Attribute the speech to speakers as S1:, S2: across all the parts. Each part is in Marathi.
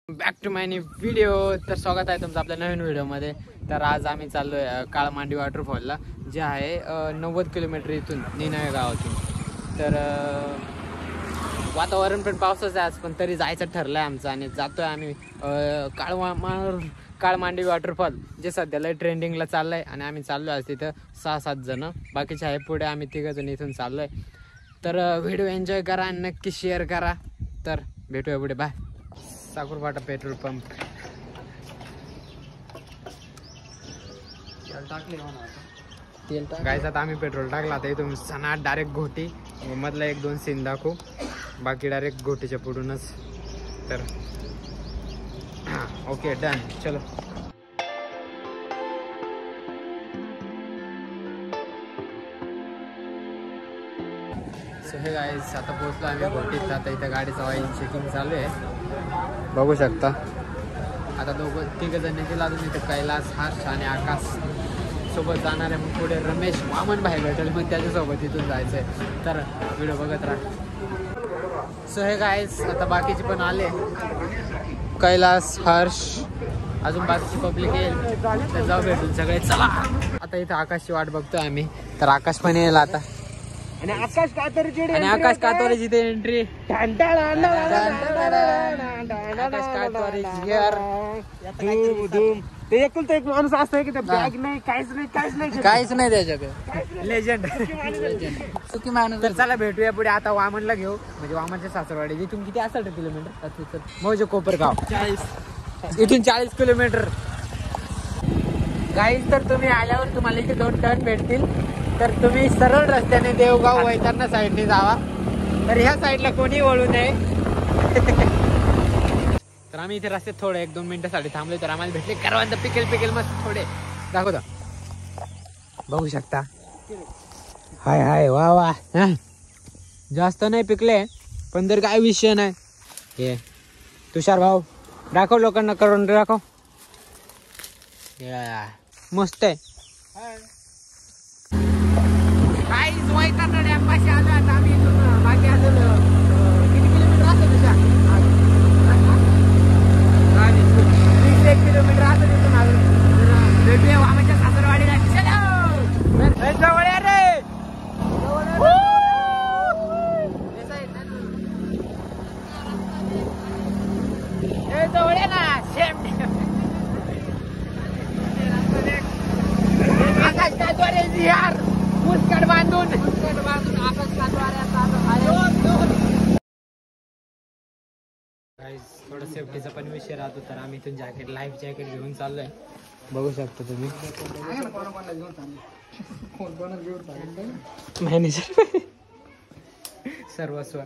S1: Back to my new video. तर स्वागत आहे तुमचं आपल्या नवीन व्हिडिओमध्ये. तर आज आम्ही चाललोय काळमांडी वॉटरफॉलला, जे आहे 90 किलोमीटर इथून निनावे गावातून. तर वातावरण पण पावसाचं आहे आज, पण तरी जायचं ठरलं आहे आमचं आणि जातोय आम्ही काळमांडी वॉटरफॉल, जे सध्याला ट्रेंडिंगला चाललं आहे. आणि आम्ही चाललो आज तिथं 6-7 जण, बाकीचे आहे पुढे, आम्ही 3 जण इथून चाललो आहे. तर व्हिडिओ एन्जॉय करा आणि नक्की शेअर करा. तर भेटूया पुढे, बाय. साकुरपाटा petrol pump. तेल गायचं आता आम्ही पेट्रोल टाकला. आता इथून सणात डायरेक्ट घोटी, मधला 1-2 सीन दाखवू, बाकी डायरेक्ट घोटीच्या पुढूनच. तर ओके, डन, चलो. सो हे गाईज, आता पोहोचलो आम्ही घोटीत. आता इथं गाडीचं ऑइल चेकिंग चालू आहे, बघू शकता. आता 2-3 जण येतील अजून. इथं कैलास, हर्ष आणि आकाश सोबत जाणार आहे. मग पुढे रमेश वामन भाई भेटेल, मग त्याच्यासोबत इथून जायचं आहे. तर व्हिडिओ बघत राहा. सो हे गाईज, आता बाकीचे पण आले, कैलास, हर्ष, अजून बाकीची पब्लिक येईल. तर जाऊ भेटून सगळे, चला. आता इथं आकाशची वाट बघतोय आम्ही. तर आकाश पण येईल आता. आणि आकाश कातोरेची ते एंट्री.
S2: ते एकुलता एक माणूस असतोय की बॅग नाही,
S1: काहीच नाही त्याच्याकडे. लेजंड सुखी माणूस. तर चला भेटूया पुढे. आता वामनला घेऊ, म्हणजे वामनच्या सासरवाडी. इथून किती असेल किलोमीटर? म्हणजे कोपरगाव 40, इथून 40 किलोमीटर. गाईज, तर तुम्ही आल्यावर तुम्हाला इथे 2 टर्न भेटतील. तर तुम्ही सरळ रस्त्याने देवगाव वैतरणा साईडने जावा. तर ह्या साईडला कोणी वळू नये. तर आम्ही इथे रस्त्यात थोडं 1-2 मिनिटासाठी थांबलो. तर आम्हाला भेटले करवंद, पिकेल मस्त थोडे. दाखवतो, बघू शकता. हाय वा वा. जास्त नाही पिकले, पण तर काय विषय नाही. हे तुषार भाऊ, दाखव लोकांना करवंद, दाखव. मस्त आहे. काहीच वैतरणा डॅम पाशी आलो आता आम्ही. इथून बाकी अजून किती किलोमीटर असं तुझ्या? 30 किलोमीटर असं तिथून अजून. भेटूया वामाच्या सासरवाडीला. चलो, जवळ आहे रे. जवळ आहे ना. सेम आकाश कातवारे यार. मुस्कट बांधून आकाश कातवाऱ्याचा. थोडं सेफ्टीचा पण विषय राहतो. तर आम्ही इथून जॅकेट, लाईफ जॅकेट घेऊन चाललोय, बघू शकता तुम्ही. मॅनेजर सर्वस्व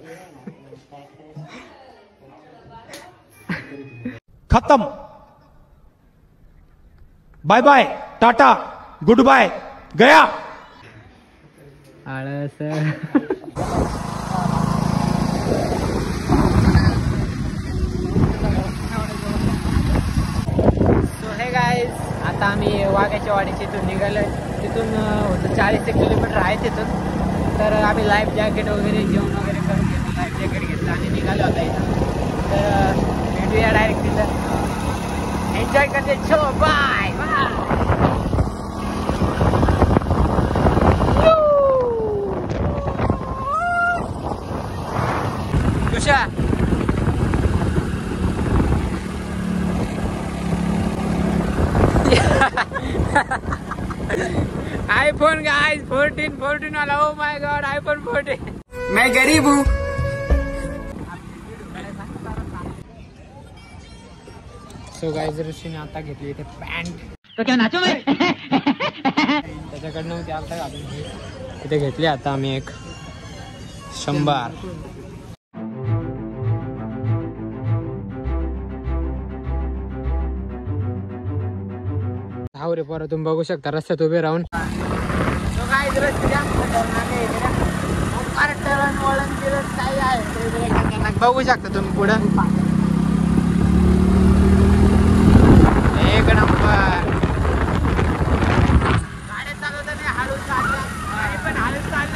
S2: खत्म. बाय बाय, टाटा, गुड बाय, गया.
S1: आळस. सो हे गाईज, आता आम्ही वाघ्याच्या वाडीच्या इथून निघालोय. तिथून होतं 40 किलोमीटर आहे तिथून. तर आम्ही लाईफ जॅकेट वगैरे, जेवण वगैरे करून घेतो, लाईफ जॅकेट घेतलं आणि निघालो आता इथं. तर भेटूया डायरेक्ट तिथं. एन्जॉय करते. चलो, बाय बाय. आईफोन गाइस 14 वाला. Oh my God, iPhone 14. मैं गरीब हूँ. सो गाइस, ऋषीने आता घेतली इथे पॅन्ट. तो क्या नाचो मैं. त्याच्याकडनं होती आता घालून इथे घेतली. आता आम्ही एक 100. रे पोरं, तुम्ही बघू शकता रस्त्यात उभे राहून. बघू शकता तुम्ही पुढं. एक नंबर. गाड्या चालवताना हळूच चालल्या, पण हळूच चाललं.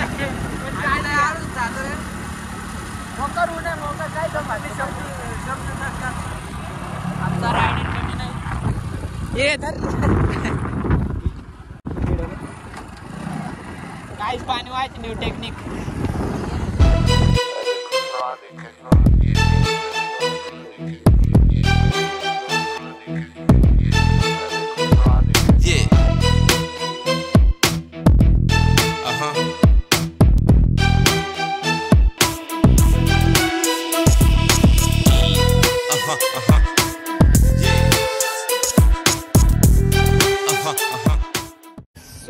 S1: मोकर काय शब्द ये तर काहीच पाणी व्हायचं न्यू टेक्निक.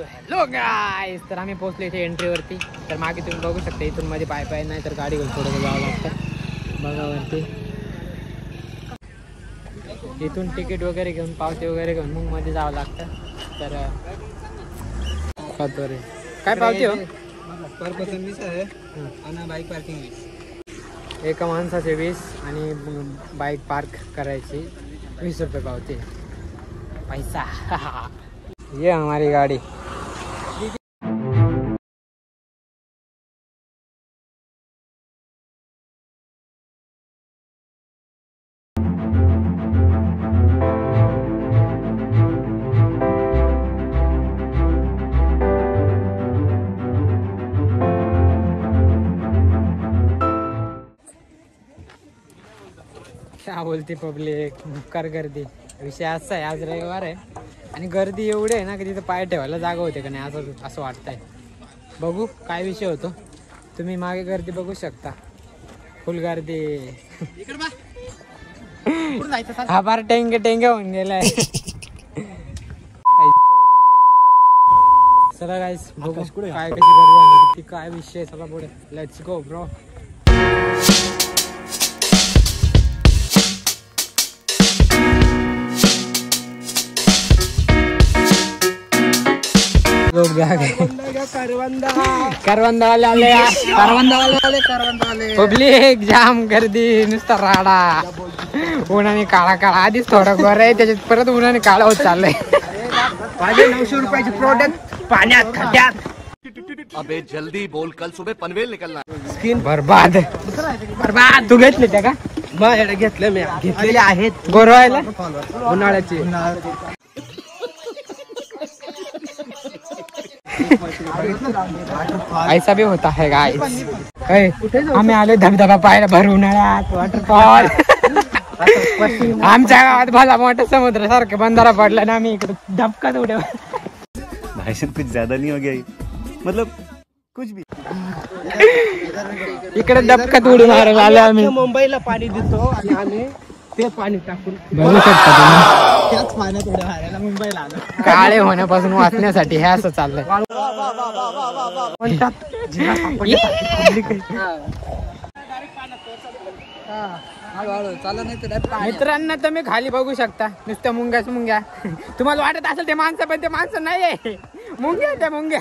S1: हॅलो गाईस, तर आम्ही पोहोचलो इथे एंट्रीवरती. तर मागे तुम्ही बघू शकता इथून मध्ये पाय पाय नाही तर गाडी घेऊन थोडं जावं लागतं बघावरती. इथून तिकीट वगैरे घेऊन पावती वगैरे घेऊन मग मध्ये जावं लागतं. तर काय पावती हो?
S3: पर पर्सन 20 आहे आणि बाईक पार्किंग 20.
S1: एका माणसाचे 20 आणि बाईक पार्क करायची 20 रुपये पावती. पैसा ये हमारी गाड़ी. क्या बोलते पब्लिक, कर गर्दी. विषय असा आहे, आज रविवार आहे आणि गर्दी एवढी आहे ना की तिथं पाय ठेवायला जागा होते का नाही असं वाटतंय. बघू काय विषय होतो. तुम्ही मागे गर्दी बघू शकता, फुल गर्दी. हा बार टेंगे टेंगे होऊन गेलाय. चला गाईस बघू काय कशी गर्दी आणि किती काय विषय. चला पुढे, लेट्स गो ब्रो. लोग करवंदा वाले पब्लिक जाम गर्दी, नुसता राडा. उन्हाने काळा काळा, आधीच थोडं गोर आहे त्याच्यात परत उन्हाने काळा होत चाललंय.
S3: 900 रुपयाचे प्रोडक्ट पाण्यात खड्ड्यात.
S4: अबे जल्दी बोल, कल सुबह पनवेल निकलना.
S1: स्किन बर्बाद बर्बाद. तू घेतले त्या का?
S3: मग घेतले मी, घेतलेले आहेत
S1: गोरवायला
S3: उन्हाळ्याचे.
S1: ऐसा भी होता है गाइस. आम्ही आले धबधबा पाहायला भर उन्हाळ्यात, वॉटरफॉल. आमच्या गावात भला मोठा समुद्र सारखं बंधारा पडला ना, आम्ही इकडे धबकात उड्या.
S5: भाषण कुछ ज्यादा नहीं हो गया, मतलब कुछ भी.
S1: इकडे धबकात उडी मारायला आले आम्ही.
S3: मुंबईला पाणी देतो आणि आम्ही ते पाणी टाकून
S1: बघू शकता तुम्ही,
S3: त्याच पाण्यात उड्या मारायला मुंबईला आलो.
S1: काळे होण्यापासून वाचण्यासाठी हे असं चाललंय. मित्रांना तुम्ही खाली बघू शकता, नुसत्या मुंग्याच मुंग्या. तुम्हाला वाटत असेल ते माणसं, पण ते माणसं नाही आहे, मुंग्या त्या मुंग्या.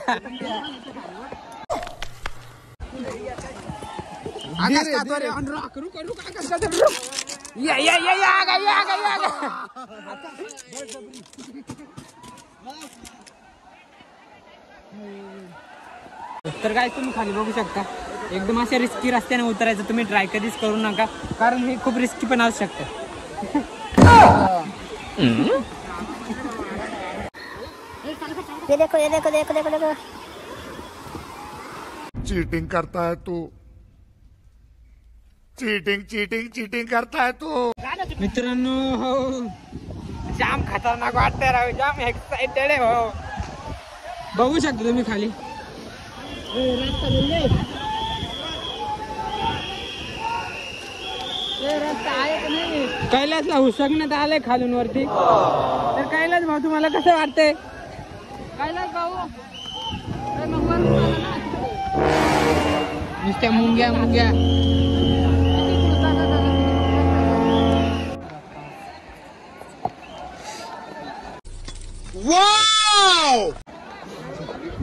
S1: तर काय तुम्ही खाली बघू शकता, एकदम अशा रिस्की रस्त्याने उतरायचं तुम्ही ट्राय कधीच करू नका, कारण हे खूप रिस्की पण असू शकतं.
S6: ये देखो ये देखो देखो देखो देखो.
S4: चीटिंग करता है तू, चीटिंग चीटिंग चीटिंग करता है तू.
S1: मित्रांनो हो, जाम खतरनाक वाटतंय राव, जाम एक्साइटेड आहे हो. बघू शकता तुम्ही खाली कैलासला हुसकण्यात आलंय खालून वरती. तर कैलास भाऊ तुम्हाला कसं वाटतंय? कैलास भाऊ नुसत्या मुंग्या मुंग्या.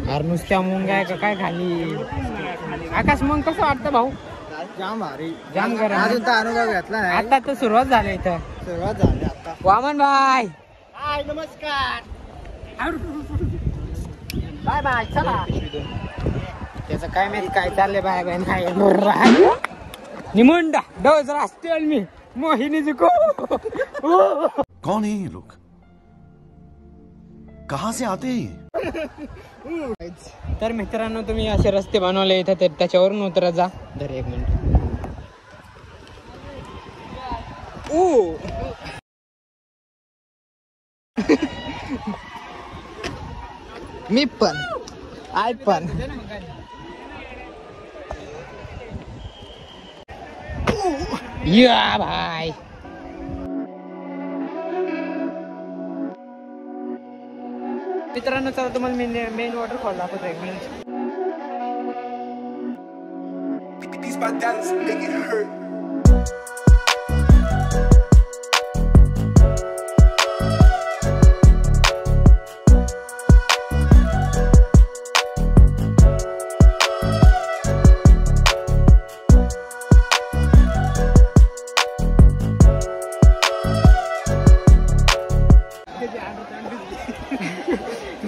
S1: अरे नुसत्या मुंग्या आहे का काय खाली. आकाश मग कसं वाटतं भाऊ?
S3: जाम भारी,
S1: जाम गरम.
S3: अजून तर अनुभव घेतला नाही,
S1: आता तर सुरुवात झाली इथं.
S3: सुरुवात झाली आता.
S1: वामन भाई
S3: हाय नमस्कार.
S1: Bye bye. चला त्याचं काय माहिती काय चाललंय. बाय बाय नाही निमुंडा डोज रास्ते मी मोहिनी जिको.
S4: कौन है ये लोग? कहाँ से आते हैं ये?
S3: तर मित्रांनो तुम्ही असे रस्ते बनवले इथं तर त्याच्यावरून उतरत जा. धर एक मिनिट. मी पण आय पण या भाई. मित्रांनो चला तुम्हाला मी मेन वॉटरफॉल दाखवतो एक मिनिट.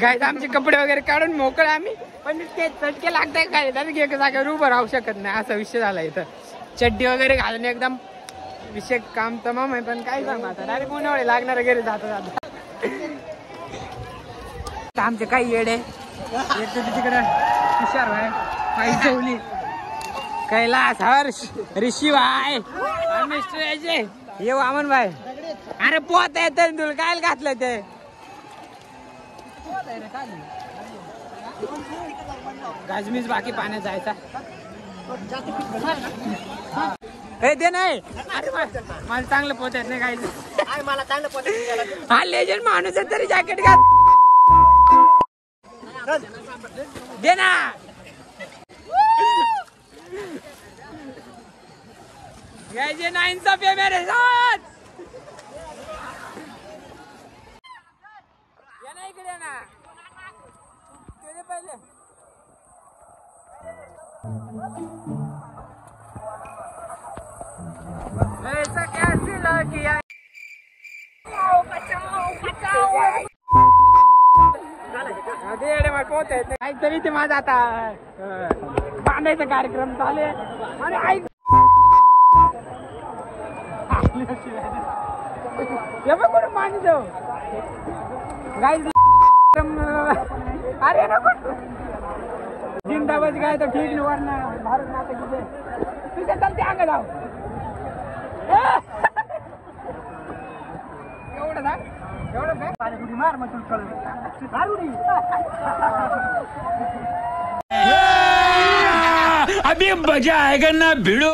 S3: गाईज आमचे कपडे वगैरे काढून मोकळे आम्ही, पण ते चटके लागताय काय त्याने एका जागेवर उभं राहू शकत नाही असा विषय झाला इथं. चड्डी वगैरे घालून एकदम विषय काम तमाम आहे. पण काय सांग आता डायरेक्ट उन्हाळे लागणार घरी जाता जाता. आमचे काही येडे एक तर तिकडे हुशार आहे काही ठेवली कैलास हर्ष ऋषी भाई मिस्टर ये वामन भाई. अरे पोत आहे तर तुला काय घातलं ते गाजमीज बाकी पाण्यात जायचा. हे दे नाही. अरे मला चांगलं पोत येत नाही काय मला चांगलं पोत. हा लेजंड माणूस आहे तरी जॅकेट घाल दे ना. ये ना इंसाफ है मेरे साथ. ये ना इकडे ना तेरे पहिले. ऐसा क्या सिला किया काहीतरी ते माझा आता बांधायचा कार्यक्रम चालू आहे. आणि ऐक कुठून पाणी जाऊ गाईज. अरे नको जिंदाबाद काय तर ठीक नाही वरना भारत नाते किती तुझ्या चालते अंग जाऊ एवढं जा एवढं काय पाणी मार मग तुला कळलं.
S2: अभी मजा आएगा ना भिड़ो.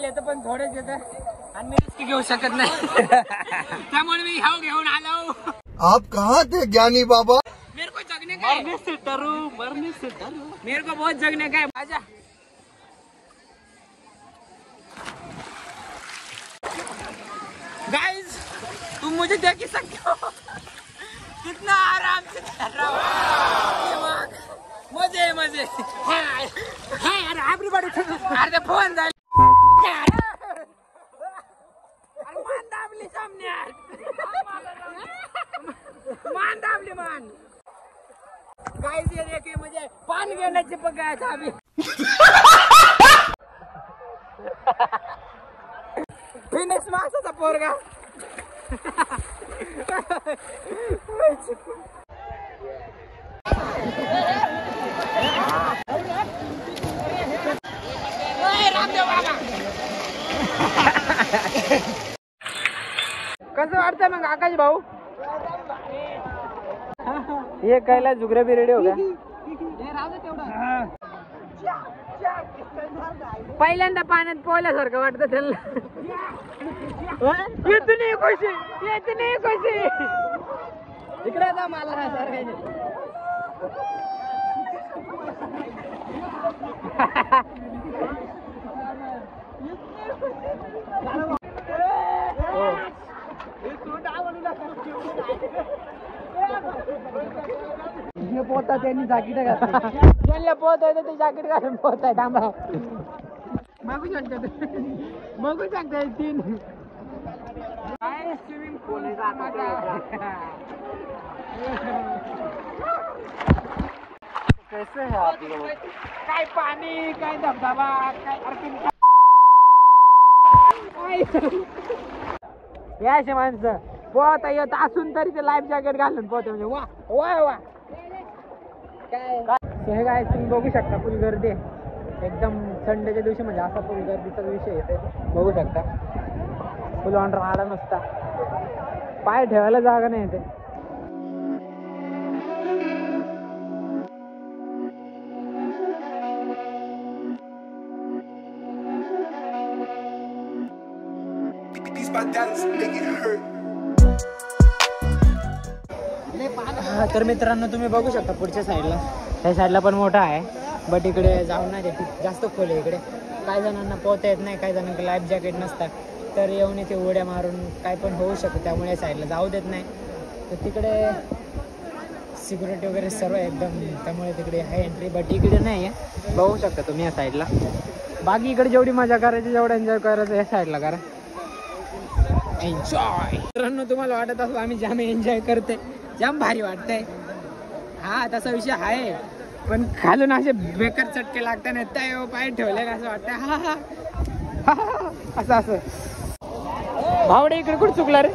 S3: येतं पण थोडेच येतं आणि मी रिस्क घेऊ शकत नाही त्यामुळे मी ह्याव घेऊन आलो.
S4: आप कहाँ थे ज्ञानी बाबा?
S3: मेरे को जगने का मरने से डरो मेरे को बहुत जगने का है. आजा गाइस तुम मुझे देख ही सकते हो कितना आराम से कर रहा हूँ. मजे मजे अरे एवरीबॉडी अरे फोन झाले मान दाबली सामने मान दाबली मान. गाइस ये देखिए मुझे पान घेने चिपक गया था अभी. फिनिक्स मासाचा पोरगा. कसं वाटतंय मग आकाश भाऊ? हे कैला जुगरे भी रेडी हो गया. पहिल्यांदा पाण्यात पोहल्यासारखं वाटतं त्याला. इतनी खुशी इकडे जा मला पोहता त्यांनी जॅकेट घातलं ज्यांना पोहता येतं ते जॅकेट घालून पोहताय थांबा बघू शकता तीन काय स्विमिंग पूल कैसे है आप लोग काय पाणी काय धबधबा काय यायचे माणसं पोहता येत असून तरी ते लाईफ जॅकेट घालून पोहते म्हणजे वा वा वा काय हे काय तुम्ही बघू शकता फुल गर्दी एकदम संडेच्या दिवशी म्हणजे असा फुल गर्दीचा विषय येते बघू शकता फुल ऑन राहडा नसता पाय ठेवायला जागा नाही येते तर मित्रांनो तुम्ही बघू शकता पुढच्या साईडला त्या साईडला पण मोठा आहे बट इकडे जाऊन नाही खूप जास्त खोल आहे इकडे काही जणांना पोहता येत नाही काही जणांना लाईफ जॅकेट नसतात तर येऊन इथे उड्या मारून काय पण होऊ शकतं त्यामुळे या साईडला जाऊ देत नाही तर तिकडे सिक्युरिटी वगैरे सर्व एकदम त्यामुळे तिकडे आहे एंट्री बट इकडे नाही आहे बघू शकता तुम्ही या साईडला बाकी इकडे जेवढी मजा करायची जेवढं एन्जॉय करायचं या साईडला करा एन्जॉय मित्रांनो तुम्हाला वाटत असं आम्ही जाम एन्जॉय करते जाम भारी वाटतंय हा तसा विषय आहे पण खालून असे बेकार चटके लागतात ना त्या पाय ठेवले का असं वाटतं हा हा हा असं असं भावडे इकडे कुठे चुकला रे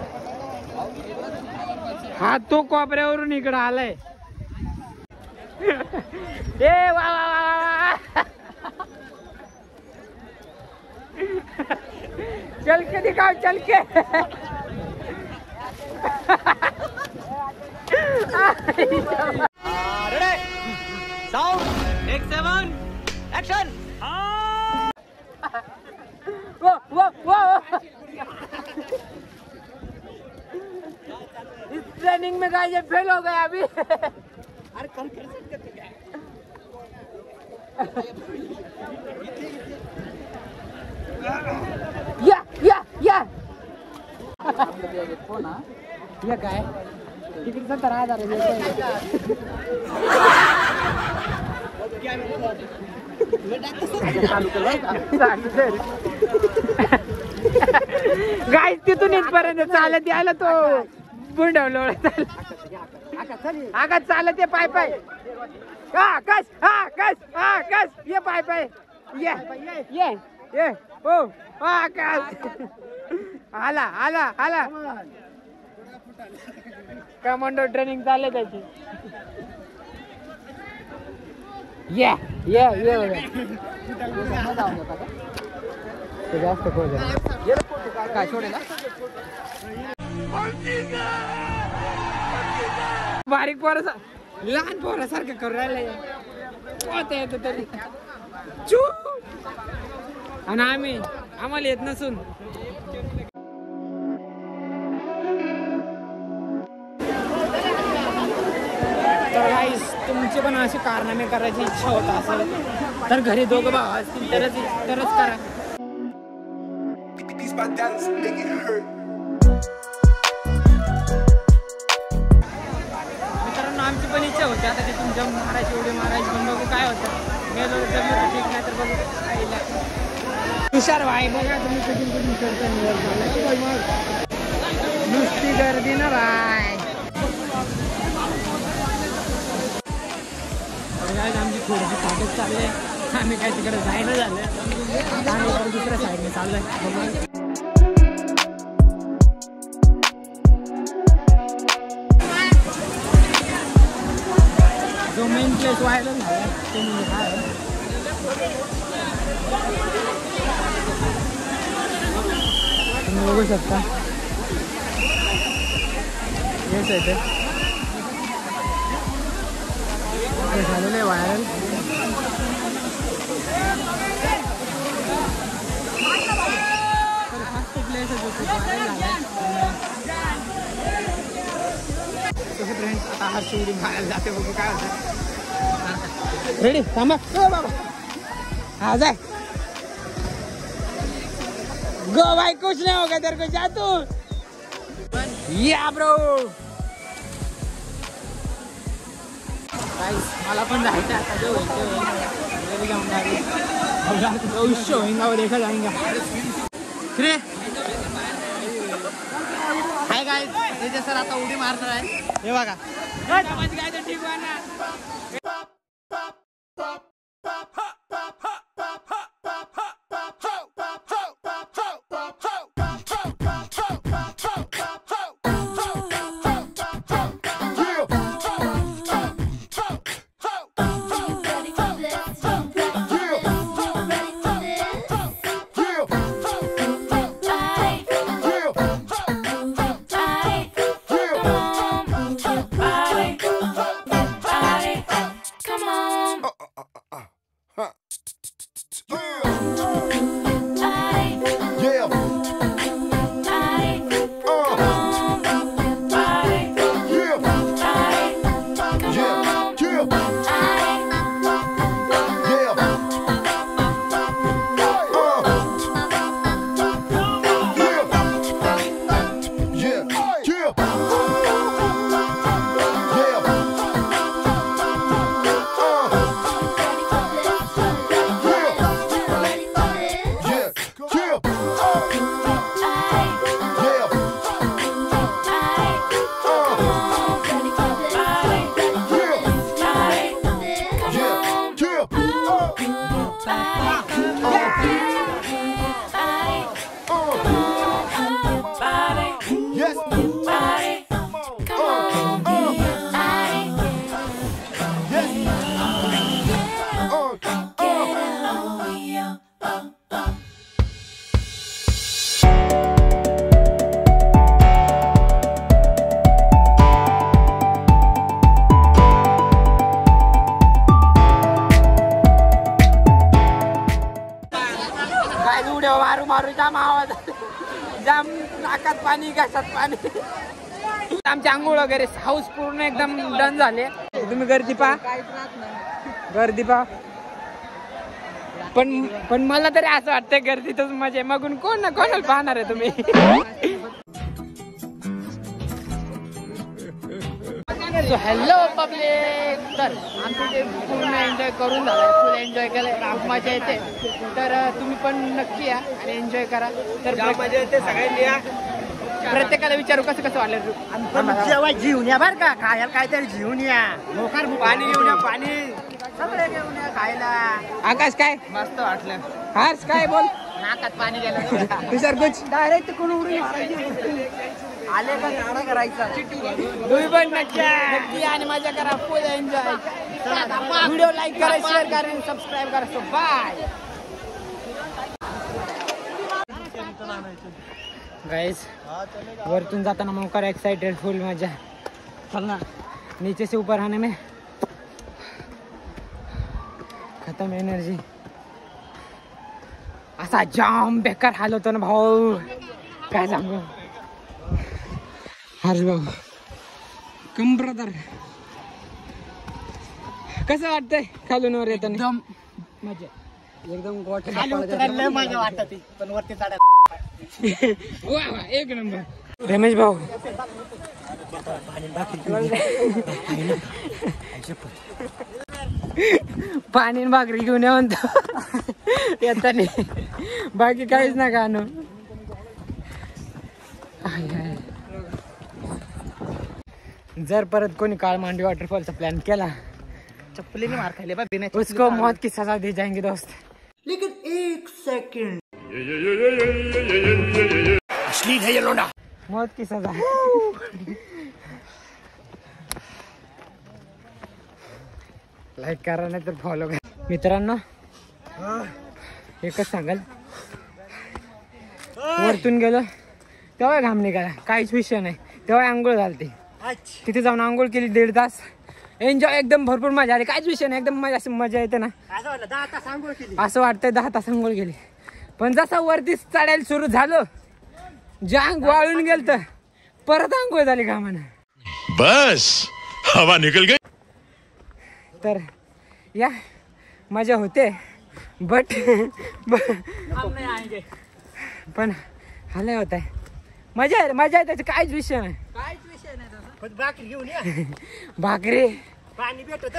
S3: हा तो कोपऱ्यावरून इकडे आलाय ए वा वा वा चल के दिखाओ चल के साउंड एक 7 एक्शन वो वो वो इस ट्रेनिंग में गाइस ये फेल हो गया अभी अरे कल कर सकते थे क्या या ये काय तिकीट 70,000 गाईस तिथून इथपर्यंत चालत यायला तो बुंडवलं आकाश चालत ये पाय पाय आकाश ये पाय पाय ये हो आकाश आला आला आला कमांडो ट्रेनिंग चालले त्याची ये जास्त काय सोडेल बारीक पोरसा लहान पोरासारखं करू राहिलंय पोहता येतं तरी चू आणि आम्हाला येत नसून तर गाईस तुमची पण अशी कारनामे करायची इच्छा होत असेल तर घरी दोघं भाव असतील तरच करा मित्रांनो आमची पण इच्छा होती आता ते तुमच्या मारायची उडी मारायची पण बघू काय होतं गेलो जमलं तर ठीक नाही तर बघू तुषार भाई बघा तुम्ही कुठून करता नुसती गर्दी ना भाई आमची थोडीशी ताकद चालले आम्ही काय तिकडे जायला झालं आणि दुसऱ्या साईडने चाललंय जो मेन प्लेस व्हायरल झाला ते म्हणजे काय तुम्ही बघू शकता हेच आहे ते झालेलं आहे व्हायरल तर फास्ट प्लेस आहे जो व्हायरल झाला तसं फ्रेंड्स आता हा शूटिंग व्हायरल जाते बघू काय होतं रेडी थांबा बाबा हा जाय गो भाई कुछ नहीं होगा तेरे को जा तू या ब्रो गाइस मला पण जायचं आता जो होईल होईंगा वो देखा जाएगा फिर हाय गाइस तेजे सर आता उडी मारणार आहे हे बघा काय तर ठीक आहे ना मारू जाम आवाज जाम नाकात पाणी घशात पाणी आमची आंघोळ वगैरे हाऊस पूर्ण एकदम डन झाले तुम्ही गर्दी पहा पण मला तरी असं वाटतंय गर्दीतच मजा आहे मगून कोणाला पाहणार आहे तुम्ही सो हॅलो पब्लिक तर आमचं ते पूर्ण एन्जॉय करून झालं फुल एन्जॉय केलं खूप मजा येते तर तुम्ही पण नक्की या आणि एन्जॉय करा तर मजा येते सगळ्यांनी या प्रत्येकाला विचारू कसं वाटलं
S7: जेव्हा जीवन या बरं का खायला काहीतरी जीवन या मोकार
S3: पाणी घेऊन या पाणी
S7: सगळे घेऊन या खायला
S3: आकाश काय
S7: मस्त वाटलं
S3: हर्ष काय बोल
S7: नाकात पाणी गेलं
S3: तुषार कुछ
S7: डायरेक्ट कोण उडी मारायची आले का गाडा करायचा
S3: तुम्ही पण नक्की आणि मजा करा फुल एन्जॉय व्हिडिओ लाईक करा शेअर करा आणि सबस्क्राईब करा सो बाय गाइस वरतून जाताना मोकार एक्साइटेड फुल मजा चलना नीचे से ऊपर आने में खत्म एनर्जी असा जाम बेकार हाल होतो ना भाऊ काय सांगू हर्ष भाऊ कम ब्रदर कसं वाटतंय खालून वर येताना एकदम मजा
S7: एकदम गोट मजा वाटत पण वरती चढायला
S3: वा एक नंबर रमेश भाऊ पाणी भाकरी घेऊन या म्हणतो येताना बाकी काहीच नका आणू जर परत कोणी काळ मांडवी वॉटरफॉलचा प्लॅन केला
S7: चप्पलीने मार खायले बा बिना
S3: उसको मौत की सजा दी जाएंगे दोस्त
S7: लेकिन एक सेकंड
S2: असली है ये लोंडा
S3: मौत की सजा लाईक करा नाही तर फॉलो करा मित्रांनो एकच सांगाल वरतून गेलो तेव्हा घाम निघाला काहीच विषय नाही तेव्हा आंघोळ झाली तिथे जाऊन आंघोळ केली 1.5 तास एन्जॉय एकदम भरपूर मजा आली काहीच विषय नाही एकदम मजा येते ना असं वाटतंय 10 तास आंघोळ केली पण जसा वरती चढायला सुरू झालं जांग वाळून गेल तर परत आंघोळ झाली घामानं
S2: बस हवा निकल गई
S3: तर या मजा होते बट पण हालय होत आहे मजा आहे त्याचा काहीच विषय नाही.
S7: भाकरी घेऊन या.
S3: भाकरी
S7: पाणी भेटत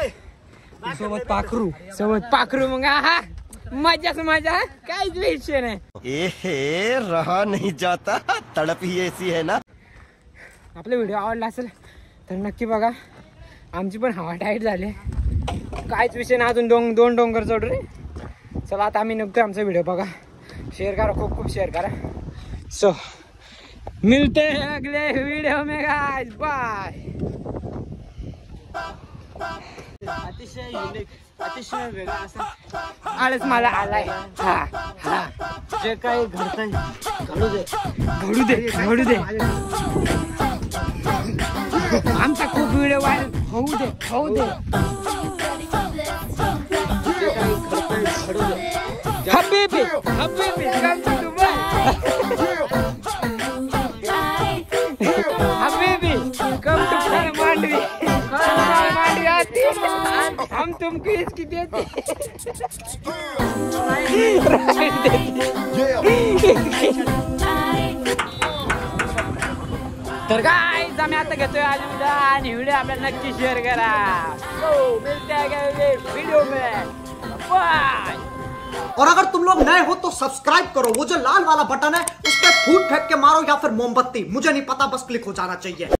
S3: सोबत पाखरू मग हा मजाच मजा, काहीच विषय नाही.
S4: ए रहा नहीं जाता, तड़प ही ऐसी है ना.
S3: आपला व्हिडिओ आवडला असेल तर नक्की बघा. आमची पण हवा टाईट झाली, काहीच विषय नाही. अजून दोन डोंगर चढू रे. चला आता आम्ही निघतोय. आमचा व्हिडिओ बघा, शेअर करा, खूप शेअर करा. सो मिलते हैं अगले वीडियो में गाइस, बाय.
S7: अतिशय युनिक, अतिशय वेगळा असा
S3: आळस मला आलाय. हा
S7: जे काही घडतंय
S3: घडू दे. आमचा खूप व्हिडिओ व्हायरल होऊ दे. हबीबी come to Dubai. हबीबी come to मांडवी. मांडवी आती हम तुमको इसकी देते. तर गाइस आम्ही आता घेतोय अलविदा आणि व्हिडिओ आपल्याला नक्की शेअर करा. सो मिलते हैं अगले वीडियो में, बाय.
S8: और अगर तुम लोग नए हो तो सब्सक्राइब करो. वो जो लाल वाला बटन है उस पर फूट फेंक के मारो या फिर मोमबत्ती, मुझे नहीं पता, बस क्लिक हो जाना चाहिए.